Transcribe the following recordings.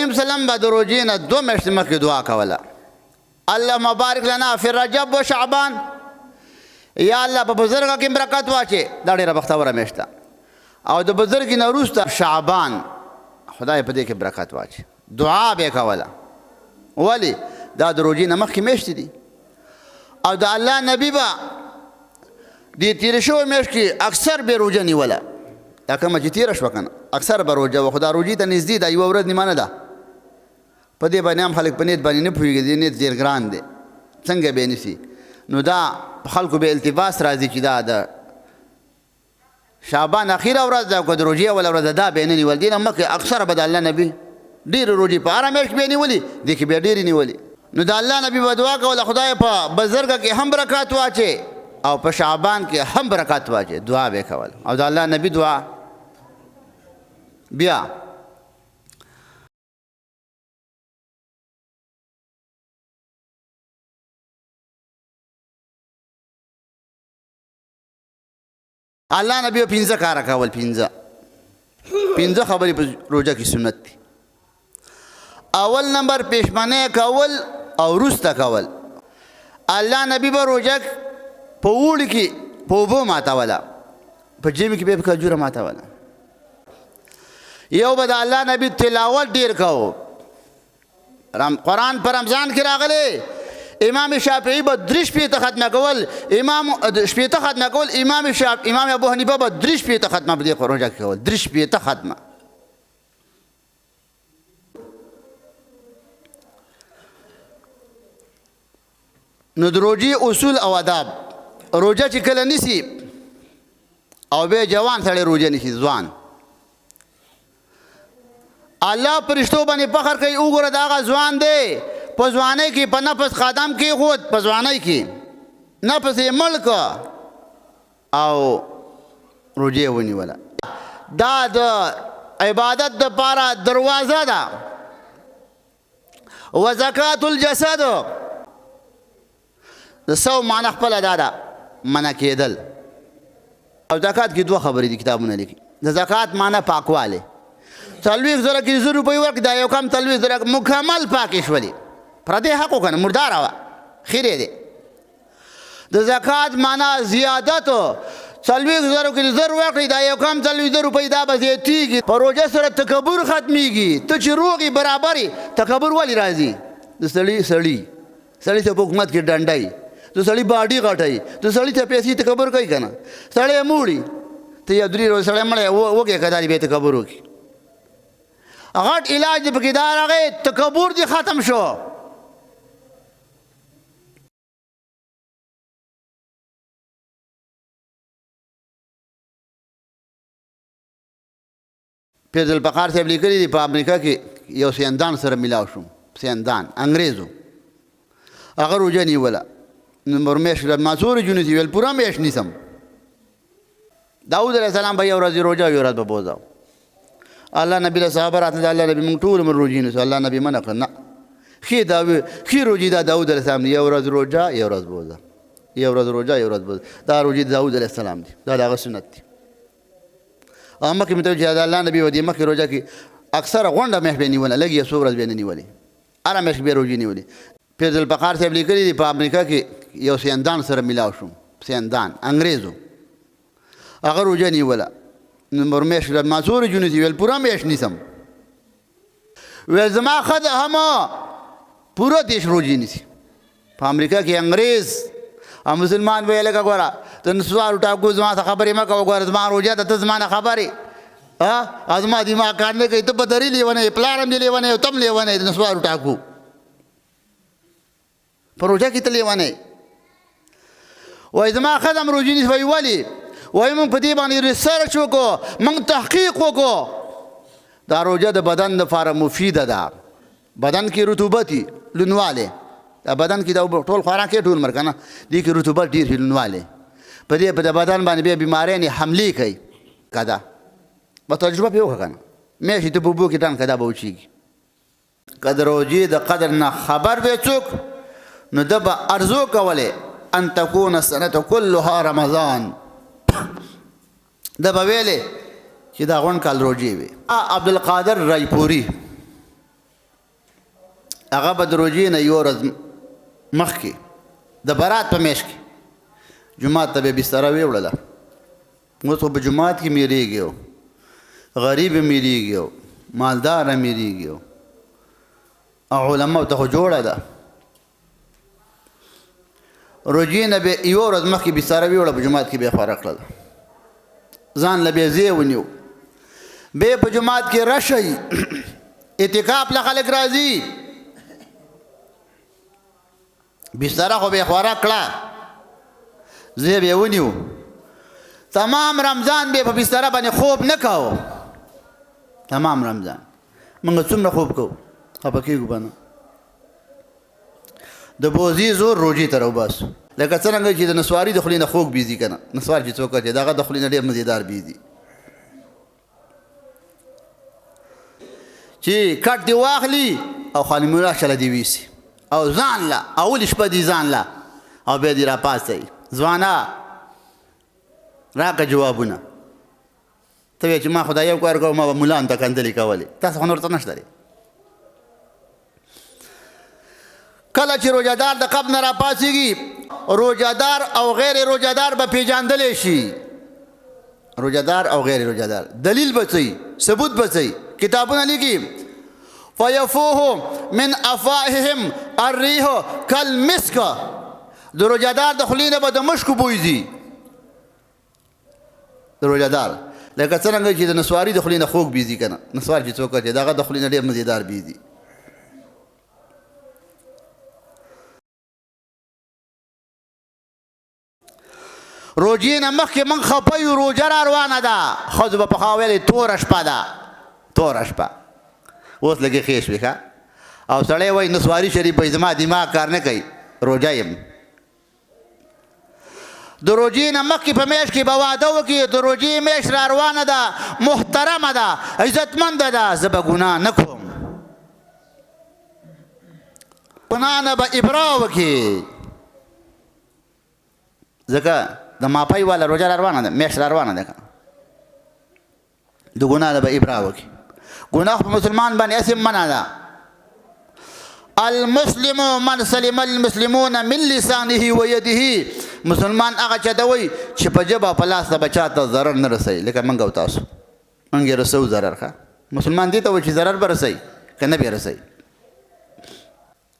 وسلم به د روژې نه 2 میاشتې مخکې دعا کوله، اللهم بارک لنا فی رجب و شعبان، یا الله په بزرګه کې برکت واچې. دا ډېره بختوره میاشت ده. او د بزرګي نه وروسته شعبان، خدای په دې کې برکت واچې. دعا به یې کوله. ولې؟ دا د روژې نه مخکې میاشتې دي. او د الله نبي به دې تېرې شوې میاشت کې اکثر به روژه نیوله. دا کومه چې تېره شوه که نه، اکثر به روژه وه. خو دا روژې ته نږدې ده، یوه ورځ نیمه نه ده. په دې باندې هم خلک په نیت باندې نه پوهېږي. دې نیت ډېر ګران دی، څنګه به یې نیسي؟ نو دا خلکو به التباس راځي چې دا د شعبان اخیره ورځ ده، که د روژې اوله ورځ ده، دا به یې نه نیول. دې نه مخکې اکثره به د الله نبي ډېرې روژې په هره میاشت به یې نیولې، دې کې به یې ډېرې نیولې. نو د الله نبي به دعا کوله خدای په بزرګه کې هم برکات واچې او په شعبان کې هم برکات واچې. دعا به یې کوله. او د الله نبي دعا بیا الله نبی 15 کاره کول. 15 خبرې په روژه کې سنت دي. اول نمبر پېشمنۍ کول او وروسته کول. الله نبی به روژه په اوړي کې په اوبو ماتوله، په ژمي کې به په کجوره ماتوله. یو به د الله نبی تلاوت ډېر کوو. قرآن په رمضان کې راغلی، امام شافعي به 3 شپېته ختمه کول، شپېته ختمه کول. امام ابو حنیفه به 3 شپېته ختمه په دې روژه کې کول. 3 شپېته ختمه. نو د روژې اصول او آداب. روژه چې کله نیسي او بیا جوان سړی روژه نیسي، ځوان، الله پرشتو باندې فخر کوي. وګوره دا هغه ځوان دی په ځوانۍ کې په نفس قدم کېښود، په ځوانۍ کې نفس یې مړ کړه او روژې ونیوله. دا د عبادت دپاره دروازه ده. و زکات الجسد، د سو معنی خپله دا ده، منع کېدل. او زکات کې 2 خبرې دي کتابونه لیکي. د زکات معنی پاکوالی. 40 زره کې 100 روپۍ ورکړي، دا یو کم 40 زره مکمل پاکې شولې. پردې حق وکنه، مرداره وه، خیرې دی. د زکات معنا زیادت. 40 زره کې 100 ورکړي، دا یو کم 40 روپۍ، دا به زیاتېږي. په روژه سره تکبر ختمیږي. ته چې روغ یې برابر یې، تکبر ولې راځي؟ د سړي ته په حکومت کې ډنډی، د سړي باډي غټوي، د سړي ته پیسې تکبر کوي که نه؟ سړی یې موړي، ته یو 3 ورځې سړی مړی وکړې که دا دې بیا تکبر وکړي. غټ علاج دې پکې دا راغی، تکبر دې ختم شو. فیض الفقار صاحب لیکلي دي، په امریکا کې یو سیندان سره میلاو شوم. سیندان انګریزو، هغه روژه نیوله. نو میاشت ما څو ورځې ونیسي؟ ویل پوره میاشت نیسم. داود علیه السلام به یو ورځ روژه او یو ورځ به بوځه. الله نبی له صحابه راتله، د الله نبي موږ ټول عمر روژې نیسو. الله نبي منع کړه، نه، ښې روژې دا داود علیه السلام دی. یو ورځ روژه یو ورځ بوځه، یو ورځ روژه یو ورځ بوځه. دا روژې د داود علیه السلام دی، دا د هغه سنت دی. او مخکې مې ته ویل چې د الله نبي به دې مخکې روژه کې اکثره غونډه میاشت به یې نیوله، لږ یې څو ورځې به یې نه نیولې، هره میاشت به یې روژې نیولې. فیض الفقار صاحب لیکلي دي، په امریکا کې یو سیندان سره میلاو شوم. سیندان انګریزو، هغه روژه نیوله. نو میاشت ما څو ورځې ونیسي؟ ویل پوره میاشت نیسم. ویل زما ښځه هم پوره 30 روژې نیسي. په امریکا کې انګریز او مسلمان به یې لکه ګوره ته نسوار ټاکو زما څه خبرې مه کوه، ګوره زما روژه ده، ته زما نه خبرې زما دماغ کار نه کوي، ته په دري لیونی، پلار هم دې لیونی، ته هم لیونی، د نسوار ټاکو په روژه کې ته لیونی. وایي زما ښځه هم روژې نیسي. وایي ولې؟ وایي موږ په دې باندې ریسرچ وکړو، موږ تحقیق وکړو. دا روژه د بدن دپاره مفیده ده. بدن کې رطوبت وي، لونوالی. دا بدن کې دا ټول خوراک یې ټول مر که نه، دې کې رطوبت ډېر وي، لونوالی. په دې د بدن باندې بیا بیماریانې حملې کوي. که ده به تجربه پرې وکړه که نه، میاشتې ته په اوبو کې ټن که دا به وچېږي. که د روژې د قدر نه خبر وی څوک، نو ده به ارزو کولی ان تكون السنة كلها رمضان. ده به ویلې چې دا غونډ کال روژې وي. عبدالقادر رایپوري هغه به د روژې نه یوه ورځ مخکې د برات په میاشت کې جومات ته به یې بستره ویوړله. اوس خو په جومات کې میرېږي او غریب یې میرېږي او مالدار هم میرېږي او علماو ته خو جوړه ده. روژې نه به یوه ورځ مخکې بستره ویوړه، په جومات کې به یې خوره کړله، ځان له بې ځای ونیو. بیا په جومات کې رشئ، اعتکاف له خلک راځي، بستره خو به یې خوره کړه، ځای به یې ونیو. تمام رمضان به په بستره باندې خوب نه کوو. تمام رمضان موږ څومره خوب کوو، خفه کېږو به نه. د بوزي زور روژې ته راوباسو. لکه څرنګه چې د نسواري د خولې نه خوږ بېځي که نه، نسوار چې څوک اچوي د هغه د خولې نه ډېر مزېدار بېځي. چې کټ دې واخلي او خانم الله شله دې ویسي او ځان له اول شپه دې ځان له او بیا دې راپاڅئ. ځوانه راکړه جوابونه. ته وایې چې ما خو دا یو کار کوم، ما به ملان ته کندلې کولې، تاسو خو نور څه نشته دی. کله چې روژهدار د قبر نه راپاڅېږي، روژهدار او غیر روژهدار به پېژندلی شي. روژهدار او غیر روژهدار دلیل به څه ثبوت به څه کتابونه لیکي. فیفوه من افواههم الریح کالمسک، د روژهدار د خولې نه به د مشکو بوی ځي. د روژهدار لکه څرنګه چې د نسواري د خولې نه خوږ بېځي که نه، نسوار چې څوک اچوي د هغه د خولې نه ډېر مزېدار بېځي. روژې نه مخکې موږ خفه یو، روژه را روانه ده. ښځو به پخوا ویلې توره شپه ده، توره شپه. اوس لږې ښې شوې ښه. او سړی وایي نسواري شریف وایي زما دماغ کار نه کوي، روژه یم. د روژې نه مخکې په میاشت کې به واده وکړي، د روژې میاشت را روانه ده، محترمه ده، عزتمنده ده، زه به ګناه نه کوم، ګناه نه به ابرا وکړي. ځکه د ماپۍ والا روژه را روانه ده، میاشت را روانه ده، د ګناه نه به ابرا وکړي. ګناه په مسلمان باندې اسم منع ده. المسلم من سلم المسلمون من لسانه و یده. مسلمان هغه چاته وایي چې په ژبه او په لاس ته به چاته ضرر نه رسوي. لکه موږ او تاسو موږ یې رسوو ضرر. ښه مسلمان دې ته وایي چې ضرر به رسوي که نه به رسوي.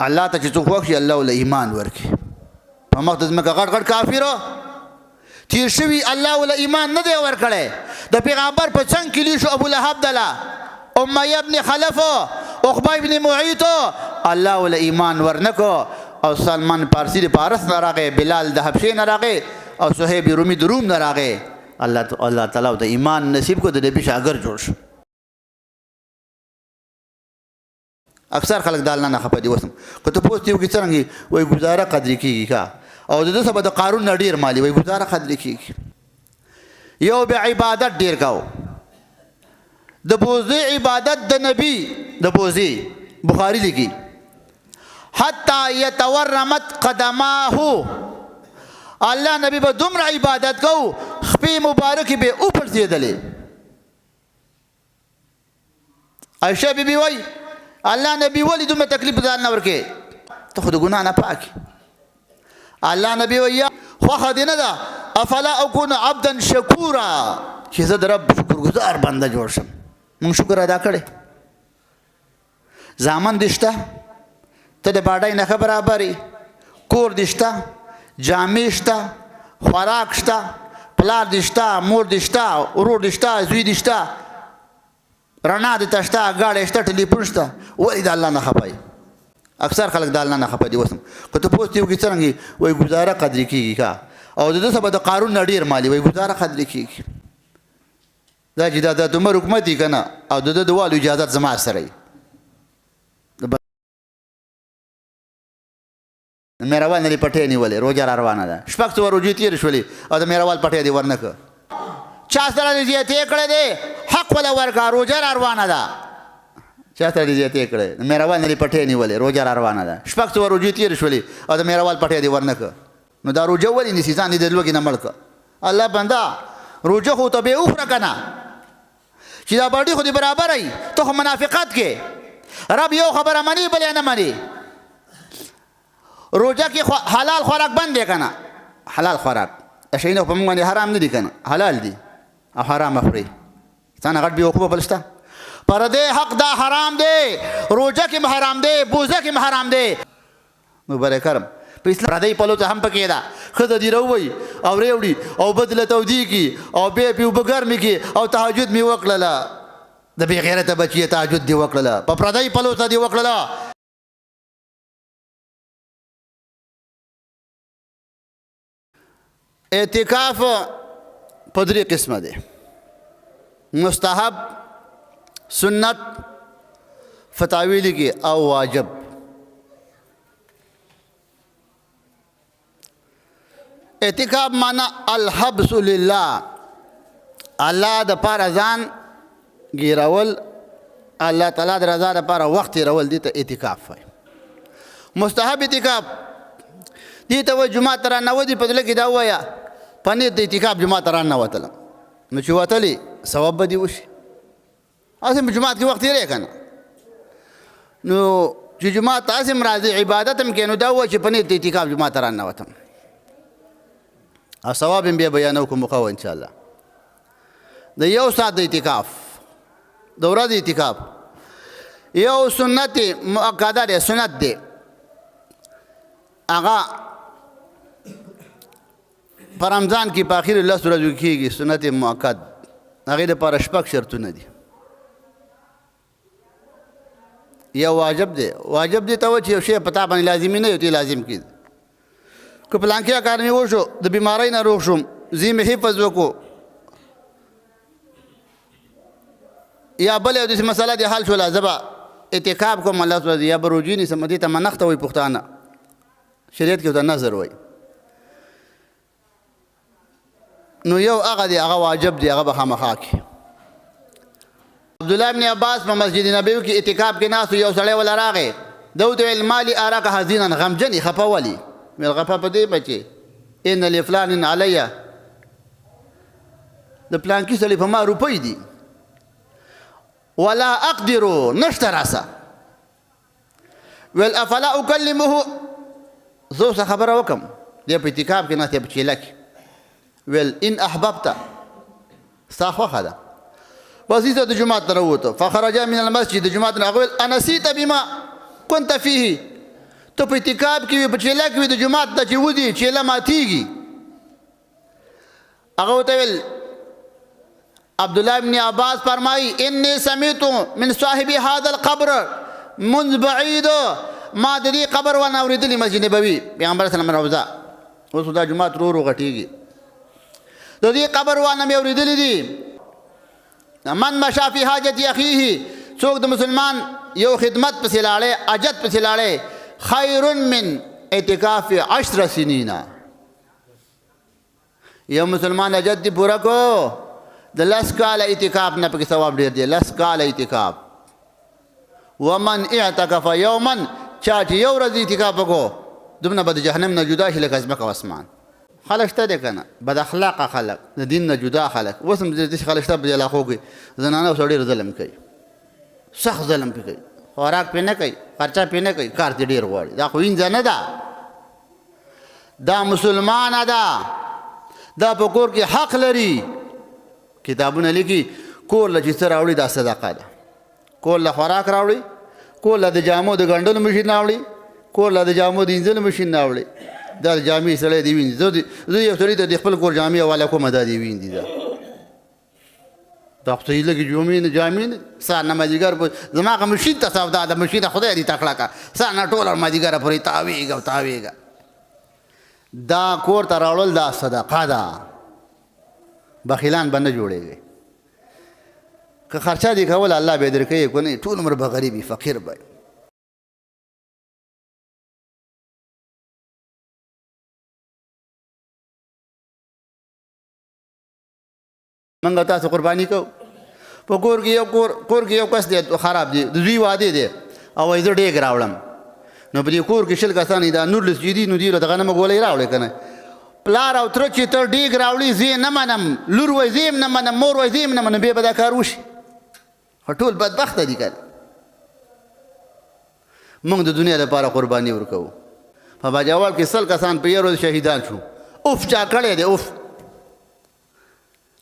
الله ته چې څوک خوښ شي الله له ایمان ورکړي. په مخ د ځمکه غټ غټ کافرو تیر شوي الله له ایمان نه دی ورکړی. د پیغمبر په څنګ کې لوی شو ابولهب دله، امیه ابن خلف، عقبه ابن معیط، الله له ایمان ورنکو. او سلمان پارسی د پارس نه راغی، بلال د حبشې نه راغی، او صهیب رومي د روم نه راغی. الله تعالی د ایمان نصیب کو، د نبي شاګرد جوړ شو. اکثر خلک د الله نه خفه دي. وسم که ته پوښتنه وکړې څرنګه وایي ګزاره قدرې کېږي ښه، او د ده څه به د قارون نه ډېر مالي وایي ګزاره قدرې کېږي. یو به عبادت ډېر کوو. د بوزي عبادت د نبی د بوزي بخاري لیکي حتی یتورمت قدماه. الله نبی به دومره عبادت کو خپې مبارکې به وپړسېدلې. عایشه بیبي وایي الله نبی ولې دومره تکلیف ځان نه ورکې، ته خو د ګناه نه پاک. الله نبی وایي خوښه دې نه ده افلا اکون عبدا شکورا، چې زه د رب شکرګزار بنده جوړ شم. موږ شکر ادا کړی. زامن دې شته، ته د باډۍ نښه برابرې، کور دې شته، جامې شته، خوراک شته، پلار دې شته، مور دې شته، ورور دې شته، زوی دې شته، رڼا دې ته شته، ګاډی شته، ټلیفون شته، ولې د الله نه خفه یې؟ اکثر خلک د الله نه خفه دي. وسم که ته پوښتنه وکړې څرنګه وایي ګزاره قدرې کېږي ښه، او د ده څه به د قارون نه ډېر مالي وایي ګزاره قدرې کېږي. دا چې دا د عمر حکومت دی که نه، او د ده د والو اجازت زما سره وي. د مېروال نه دې پټۍ نیولې، روژه را روانه ده، شپږ سوه روژې تېرې شولې او د مېروال پټۍ دې ورنه کړه. چا سره دې زیاتې کړی دی حق وله ورکړه، روژه را روانه ده. چا سره دې زیاتې کړی، د مېروال نه دې پټۍ نیولې، روژه را روانه ده، شپږ سوه روژې تېرې شولې او د مېروال پټۍ دې ورنه کړه. نو دا روژه ولې نیسي؟ ځان دې د لوږې نه مړ کړه. الله بنده روژه خو ته بې وخوره که نه، چې دا باډي خو دې برابره وي، ته خو منافقت کې رب یو خبره مني بل نه مني. روزه کې حلال خوراک بند دی کنه، حلال خوراک شیونه په موږ باندې حرام نه دي کنه، حلال دي او حرام خوري. څنګه غټ بیوقوفه بلشته پردې حق دا حرام دی، روزه کې حرام دی، بوزه کې حرام دی. مبارک کرم په اسلام پردې پلو ته هم پکې ده، خزه دی روي او ریوړي او بدله تودي کی او به په وبګرمي کی او تهجد می وکړه، د بی غیرته بچی تهجد دی وکړه، په پردې پلو ته دی وکړه. اعتکاف په درې قسمه دی: مستحب، سنت، فتاوی لیکي او واجب. اعتکاف معنا الحبس لله، الله د پاره ځان ګیرول، الله تعالی د رضا لپاره وخت تیرول، دي ته اعتکاف وایي. مستحب اعتکاف دي ته وایي جمعه ته راننوتې په زړه کې دا ووایه په نیت د اعتکاف جمعه ته راننوتلم، نو چې وتلې ثواب به دې وشي. هسې په جماعت کې وخت تېری که نه، نو چې جماعت ته هسې راځي عبادت هم کوي، نو دا ووایه چې په نیت د اعتکاف جمعه ته راننوتم او ثواب هم بیا بیانو کوم مخه انشاءالله. د یو ساعت د اعتکاف، د ورځې اعتکاف یو سنت مؤکده دی، سنت دی، هغه په رمضان کې په اخر 10 ورځو کېږي، سنت مؤکد. هغې دپاره 6 شرطونه دي. یو واجب دی، واجب دی ته وایي چې یو شی په تا باندې لازمي نه وي، ته لازم کړي. که پلانکې کار مې وشو، د بیمارۍ نه روغ شوم، زه مې حفظ وکړو، یا بل یو داسې مسله دې حل شوله، زه به اعتکاف کوم 10 ورځې، یا به روجې نیسم، دې ته منښته وایي پښتانه، شریعت کې ورته نظر وایي. نو یو هغه دی، هغه واجب دی، هغه به خامخا کړي. عبدالله ابن عباس په مسجد نبوي کې اعتکاف کې ناست، یو سړی وله راغی، ده ورته ویل مالي اراک حزینا، غمجن یې، خفه ولې؟ ویل خفه په دې بچې ان لفلان علیه، د پلانکي سړي په ما روپۍ دي، ولا اقدرو، نشته راسه. ویل افلا اکلمه، زه اوسه خبره وکړم، دی په اعتکاف کې ناست دی په چیله کې. ویل ان احببته، ستا خوښه ده. بس ایسته د جومات ته راووته، فخرج من المسجد، د جومات نه هغه ویل انسیت بما كنت فيه، ته په اعتکاف کې وي، په چیله کې وي، د جومات ته چې وځي چیله ماتېږي. هغه ورته ویل عبدالله ابن عباس فرمایي انی سمعت من صاحب هذا القبر منذ بعید، ما د دې قبر ونه اورېدلي، مسجد نبوي پیغمبر سلام روضه، اوس دا جومات رو رو غټېږي، د دې قبر ونه مې اورېدلي دي. من مشا فی حاجت اخیه، څوک د مسلمان یو خدمت پسې لاړی، حاجت پسې لاړی، خیر من اعتکاف 10 سنین، یو مسلمان حاجت دی پورا کو، د 10 کاله اعتکاف نه پکې ثواب ډېر دی، 10 کاله اعتکاف. ومن اعتکف یوما، چا چې یو ورځ اعتکاف وکړو، دومره به د جهنم نه جدا شي لکه ځمکه او اسمان. خلک شته دی که نه، بد اخلاقه خلک، د دین نه جدا خلک. اوس هم داسې خلک شته په دې علاقو کې، زنانه اوس ډېر ظلم کوي، سخت ظلم پې کوي، خوراک پې نه کوي، خرچه پې نه کوي، کار دې ډېر غواړي. دا خو انځه نه ده، دا مسلمانه ده، دا په کور کې حق لري. کتابونه لیکي کور له چې څه راوړي دا صدقه ده، کور له خوراک راوړي، کور له د جامو د ګنډلو مشین راوړي، کور له د جامو د انځلو مشین راوړي، دا د جامې سړی دې وینځي. زه یو سړي ته د خپل کور جامې حواله کومه، دا دې وینځي. دا خو صحیح لګي جامې نه، جامې نه، سهار نه مازدیګر زما هغه مشین ته سودا ده، مشینه خدای دې تکړه کړه، سهار نه ټوله مازدیګره پورې تاویږه تاویږه. دا کور ته راوړل دا صدقه ده، بخیلان به نه جوړېږي. که خرچه دې کول الله به یې درکوي، که نه ټول عمر به غریب وي، فقیر به. منګه تاسو قرباني کوو په کور کې یو کس دی خراب دی، د زوی واده دی، او وایي زه ډېګ راوړم، نو په دې کور کې 20 کسان دي، دا 19 چې دي، نو دوی له دغه نه ګولۍ راوړې که نه. پلار او تره چې ته ډېګ راوړي، زه یې نه منم، لور وایي زه یې نه منم، مور وایي زه یې نه منم، بیا به دا کار وشي. خو ټول بدبخته دي که نه. موږ د دنیا لپاره قرباني ورکوو. په باجوړ کې 100 کسان په یو ورځ شهیدان شو. اوف چا کړی دی اوف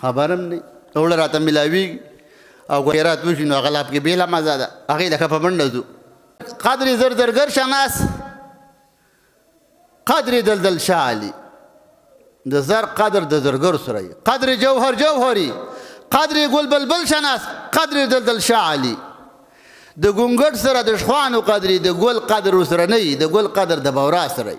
خبر هم نه وړه راته میلاویږي او غیرات وشي نو هغه لا پکې بېله مزه ده هغې د ښه په منډه ځو. قدر زرزرګر شناس قدر دلدل شاه علي د زر قدر د زرګر سره قدر جوهر جوهري قدر ګل بلبل شناس قدر دلدل شاه علي د ګونګټ سره د شخوانو قدرې د ګل قدر سره نه وي د ګل قدر د بورا سره